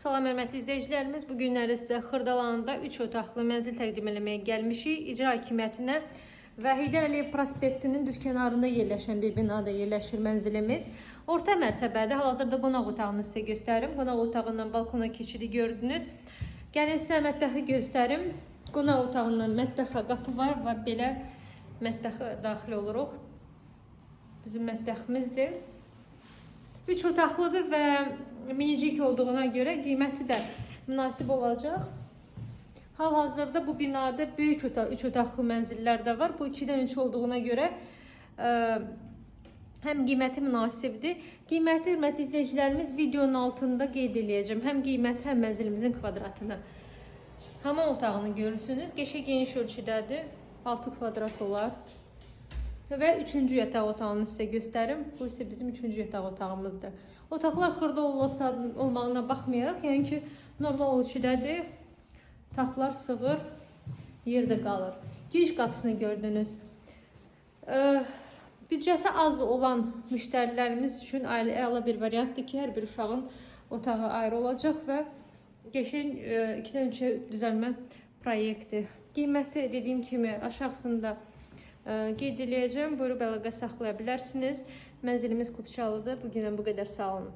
Salam hörmətli izləyicilərimiz, bu günləri sizə Xırdalanında 3 otaqlı mənzil təqdim eləməyə gəlmişik. İcra Hakimiyyətinə və Heydər Əliyev prospektinin düz kənarında yerləşən bir binada yerləşir mənzilimiz. Orta mərtəbədə hal-hazırda qonaq otağını sizə göstərim. Qonaq otağından balkona keçidi gördünüz. Gəlin sizə mətbəxi göstərim. Qonaq otağından mətbəxə qapı var və belə mətbəxə daxil oluruq. Bizim mətbəximizdir. 3 otaqlıdır və minicik olduğuna görə qiyməti də münasib olacaq. Hal-hazırda bu binada böyük 3 otaqlı mənzillər də var. Bu 2-dən 3 olduğuna görə həm qiyməti münasibdir. Qiyməti hörmətli izləyicilərimiz videonun altında qeyd edəcəm. Həm qiyməti, həm mənzilimizin kvadratını. Hamam otağını görürsünüz. Qəşəng geniş ölçüdədir. 6 kvadrat olar. Və 3-cü yataq otağını sizə göstərim. Bu isə bizim 3-cü yataq otağımızdır. Otaqlar xırda olmağına baxmayaraq, yəni ki, normal ölçüdədir. Taxtlar sığır, yerdə qalır. Giriş qapısını gördünüz. Büdcəsi az olan müştərilərimiz üçün əla bir variantdır ki, hər bir uşağın otağı ayrı olacaq və qəşəng 2-dən 3-ə düzəlmə proyekti. Qiyməti dediyim kimi aşağısında qeyd edəcəm. Buyurub əlaqə saxlaya bilərsiniz. Mənzilimiz Kupçalıdır. Bugünə bu qədər, sağ olun.